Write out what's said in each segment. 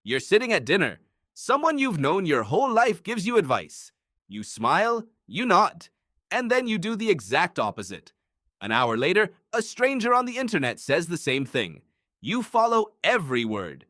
You're sitting at dinner. Someone you've known your whole life gives you advice. You smile, you nod, and then you do the exact opposite. An hour later, a stranger on the internet says the same thing. You follow every word.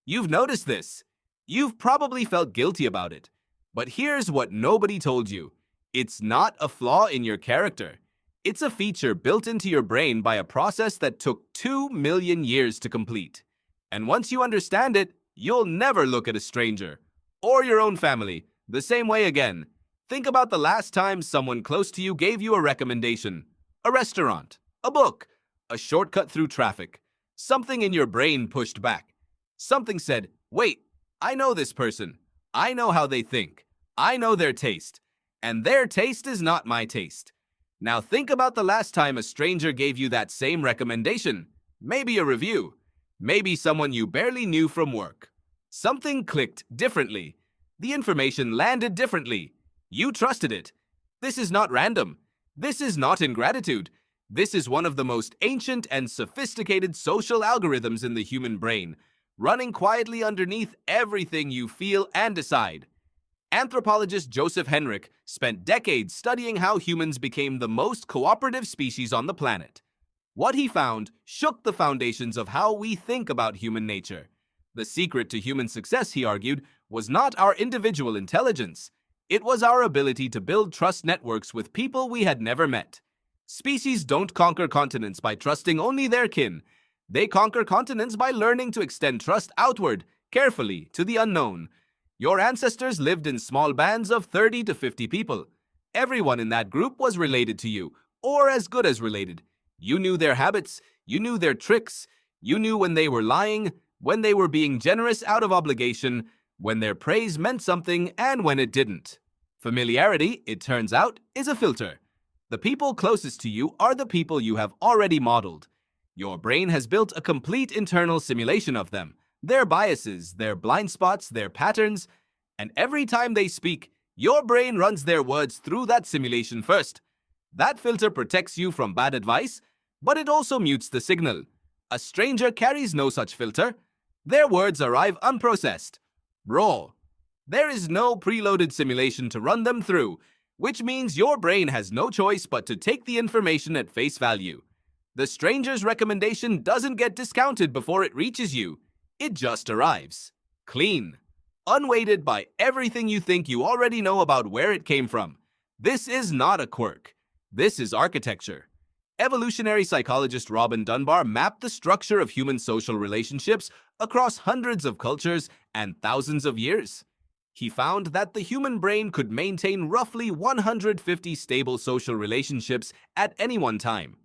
You've noticed this. You've probably felt guilty about it. But here's what nobody told you. It's not a flaw in your character. It's a feature built into your brain by a process that took 2 million years to complete. And once you understand it, you'll never look at a stranger or your own family the same way again. Think about the last time someone close to you gave you a recommendation. A restaurant, a book, a shortcut through traffic. Something in your brain pushed back. Something said, wait, I know this person. I know how they think. I know their taste. And their taste is not my taste. Now think about the last time a stranger gave you that same recommendation. Maybe a review. Maybe someone you barely knew from work. Something clicked differently. The information landed differently. You trusted it. This is not random. This is not ingratitude. This is one of the most ancient and sophisticated social algorithms in the human brain, running quietly underneath everything you feel and decide. Anthropologist Joseph Henrich spent decades studying how humans became the most cooperative species on the planet. What he found shook the foundations of how we think about human nature. The secret to human success, he argued, was not our individual intelligence. It was our ability to build trust networks with people we had never met. Species don't conquer continents by trusting only their kin. They conquer continents by learning to extend trust outward, carefully, to the unknown. Your ancestors lived in small bands of 30 to 50 people. Everyone in that group was related to you, or as good as related. You knew their habits, you knew their tricks, you knew when they were lying, when they were being generous out of obligation, when their praise meant something and when it didn't. Familiarity, it turns out, is a filter. The people closest to you are the people you have already modeled. Your brain has built a complete internal simulation of them, their biases, their blind spots, their patterns, and every time they speak, your brain runs their words through that simulation first. That filter protects you from bad advice, but it also mutes the signal. A stranger carries no such filter. Their words arrive unprocessed, raw. There is no preloaded simulation to run them through, which means your brain has no choice but to take the information at face value. The stranger's recommendation doesn't get discounted before it reaches you. It just arrives. Clean. Unweighted by everything you think you already know about where it came from. This is not a quirk. This is architecture. Evolutionary psychologist Robin Dunbar mapped the structure of human social relationships across hundreds of cultures and thousands of years. He found that the human brain could maintain roughly 150 stable social relationships at any one time.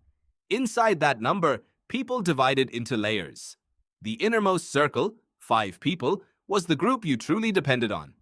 Inside that number, people divided into layers. The innermost circle, 5 people, was the group you truly depended on.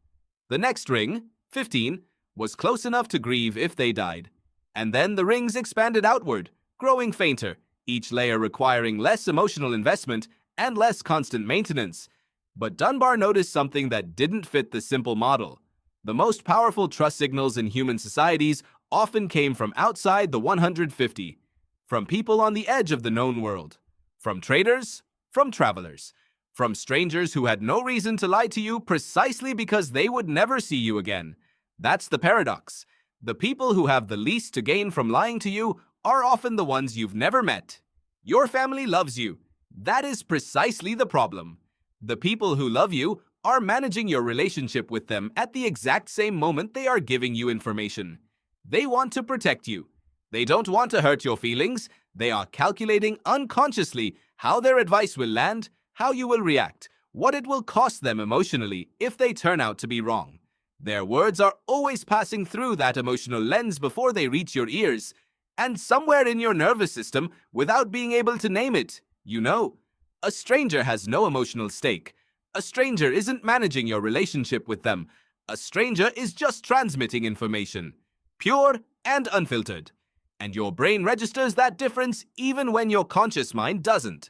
The next ring, 15, was close enough to grieve if they died. And then the rings expanded outward, growing fainter, each layer requiring less emotional investment and less constant maintenance. But Dunbar noticed something that didn't fit the simple model. The most powerful trust signals in human societies often came from outside the 150, from people on the edge of the known world, from traders, from travelers, from strangers who had no reason to lie to you precisely because they would never see you again. That's the paradox. The people who have the least to gain from lying to you are often the ones you've never met. Your family loves you. That is precisely the problem. The people who love you are managing your relationship with them at the exact same moment they are giving you information. They want to protect you. They don't want to hurt your feelings. They are calculating unconsciously how their advice will land, how you will react, what it will cost them emotionally if they turn out to be wrong. Their words are always passing through that emotional lens before they reach your ears, and somewhere in your nervous system, without being able to name it, you know. A stranger has no emotional stake. A stranger isn't managing your relationship with them. A stranger is just transmitting information, pure and unfiltered. And your brain registers that difference even when your conscious mind doesn't.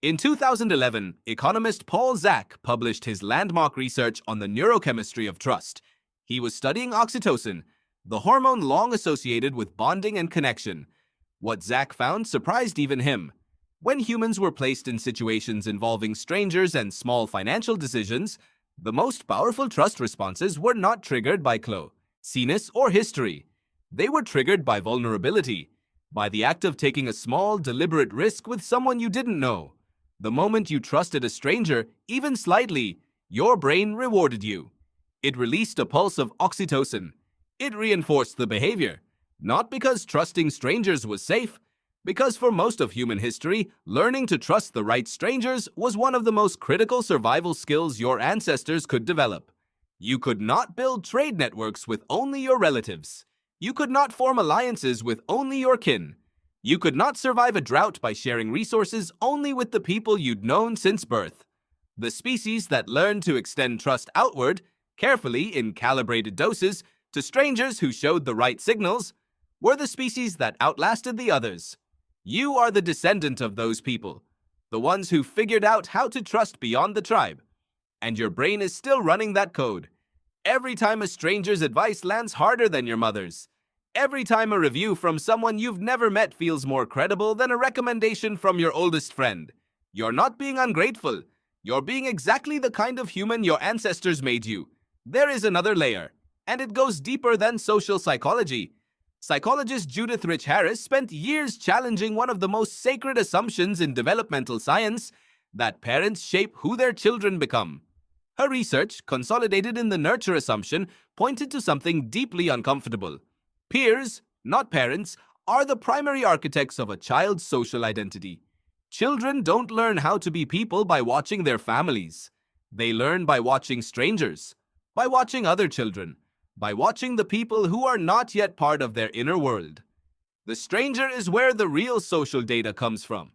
In 2011, economist Paul Zak published his landmark research on the neurochemistry of trust. He was studying oxytocin, the hormone long associated with bonding and connection. What Zak found surprised even him. When humans were placed in situations involving strangers and small financial decisions, the most powerful trust responses were not triggered by closeness or history. They were triggered by vulnerability, by the act of taking a small, deliberate risk with someone you didn't know. The moment you trusted a stranger, even slightly, your brain rewarded you. It released a pulse of oxytocin. It reinforced the behavior, not because trusting strangers was safe, because for most of human history, learning to trust the right strangers was one of the most critical survival skills your ancestors could develop. You could not build trade networks with only your relatives. You could not form alliances with only your kin. You could not survive a drought by sharing resources only with the people you'd known since birth. The species that learned to extend trust outward, carefully in calibrated doses, to strangers who showed the right signals, were the species that outlasted the others. You are the descendant of those people, the ones who figured out how to trust beyond the tribe. And your brain is still running that code. Every time a stranger's advice lands harder than your mother's. Every time a review from someone you've never met feels more credible than a recommendation from your oldest friend. You're not being ungrateful. You're being exactly the kind of human your ancestors made you. There is another layer, and it goes deeper than social psychology. Psychologist Judith Rich Harris spent years challenging one of the most sacred assumptions in developmental science, that parents shape who their children become. Her research, consolidated in the nurture assumption, pointed to something deeply uncomfortable. Peers, not parents, are the primary architects of a child's social identity. Children don't learn how to be people by watching their families. They learn by watching strangers, by watching other children, by watching the people who are not yet part of their inner world. The stranger is where the real social data comes from,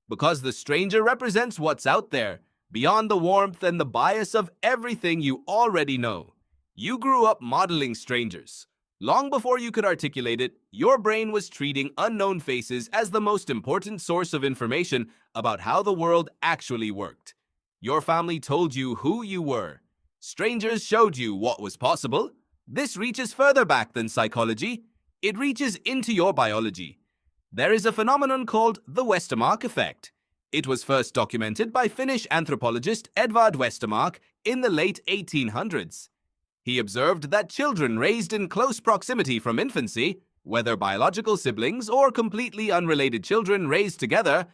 because the stranger represents what's out there, beyond the warmth and the bias of everything you already know. You grew up modeling strangers. Long before you could articulate it, your brain was treating unknown faces as the most important source of information about how the world actually worked. Your family told you who you were. Strangers showed you what was possible. This reaches further back than psychology. It reaches into your biology. There is a phenomenon called the Westermarck Effect. It was first documented by Finnish anthropologist Edvard Westermarck in the late 1800s. He observed that children raised in close proximity from infancy, whether biological siblings or completely unrelated children raised together,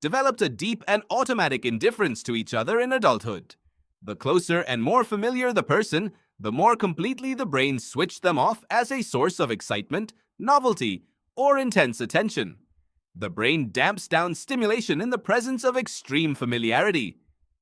developed a deep and automatic indifference to each other in adulthood. The closer and more familiar the person, the more completely the brain switched them off as a source of excitement, novelty, or intense attention. The brain damps down stimulation in the presence of extreme familiarity,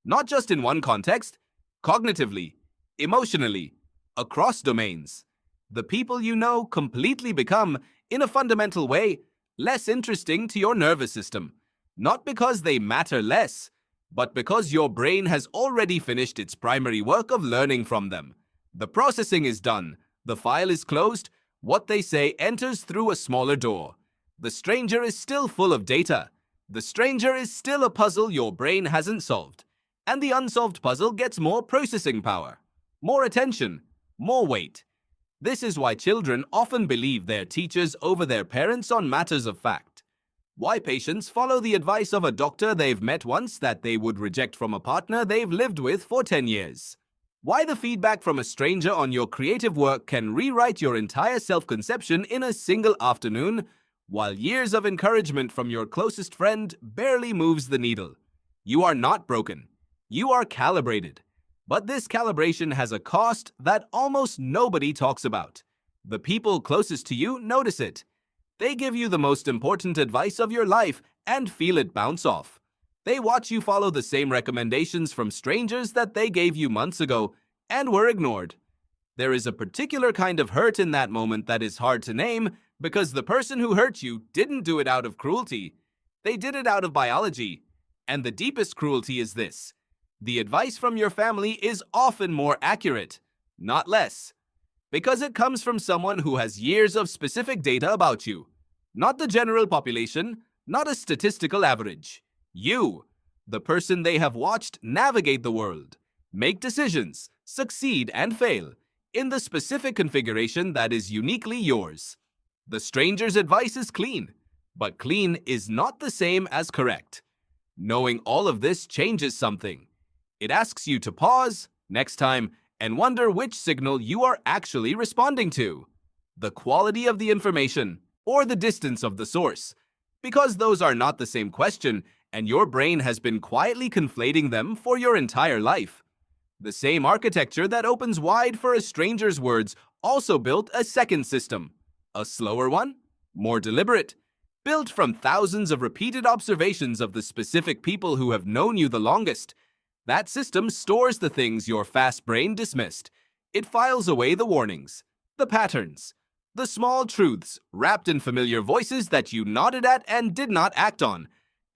not just in one context, cognitively, emotionally, across domains. The people you know completely become, in a fundamental way, less interesting to your nervous system, not because they matter less, but because your brain has already finished its primary work of learning from them. The processing is done, the file is closed, what they say enters through a smaller door. The stranger is still full of data. The stranger is still a puzzle your brain hasn't solved. And the unsolved puzzle gets more processing power, more attention, more weight. This is why children often believe their teachers over their parents on matters of fact. Why patients follow the advice of a doctor they've met once that they would reject from a partner they've lived with for 10 years. Why the feedback from a stranger on your creative work can rewrite your entire self-conception in a single afternoon, while years of encouragement from your closest friend barely moves the needle. You are not broken. You are calibrated. But this calibration has a cost that almost nobody talks about. The people closest to you notice it. They give you the most important advice of your life and feel it bounce off. They watch you follow the same recommendations from strangers that they gave you months ago and were ignored. There is a particular kind of hurt in that moment that is hard to name because the person who hurt you didn't do it out of cruelty. They did it out of biology. And the deepest cruelty is this. The advice from your family is often more accurate, not less, because it comes from someone who has years of specific data about you. Not the general population, not a statistical average. You, the person they have watched navigate the world, make decisions, succeed and fail, in the specific configuration that is uniquely yours. The stranger's advice is clean, but clean is not the same as correct. Knowing all of this changes something. It asks you to pause next time and wonder which signal you are actually responding to. The quality of the information or the distance of the source. Because those are not the same question, and your brain has been quietly conflating them for your entire life. The same architecture that opens wide for a stranger's words also built a second system. A slower one, more deliberate, built from thousands of repeated observations of the specific people who have known you the longest. That system stores the things your fast brain dismissed. It files away the warnings, the patterns, the small truths wrapped in familiar voices that you nodded at and did not act on.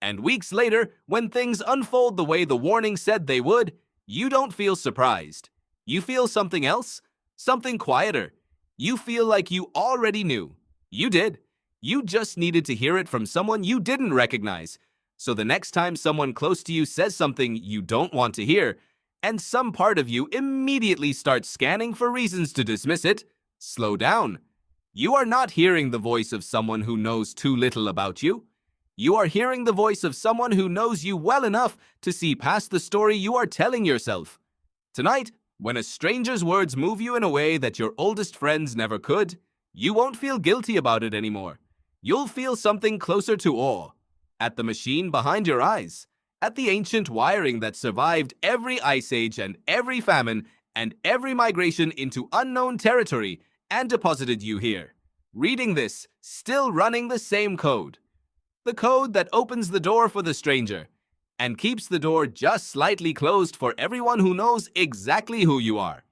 And weeks later, when things unfold the way the warning said they would, you don't feel surprised. You feel something else, something quieter. You feel like you already knew. You did. You just needed to hear it from someone you didn't recognize. So the next time someone close to you says something you don't want to hear, and some part of you immediately starts scanning for reasons to dismiss it, slow down. You are not hearing the voice of someone who knows too little about you. You are hearing the voice of someone who knows you well enough to see past the story you are telling yourself. Tonight, when a stranger's words move you in a way that your oldest friends never could, you won't feel guilty about it anymore. You'll feel something closer to awe. At the machine behind your eyes. At the ancient wiring that survived every ice age and every famine and every migration into unknown territory and deposited you here. Reading this, still running the same code. The code that opens the door for the stranger and keeps the door just slightly closed for everyone who knows exactly who you are.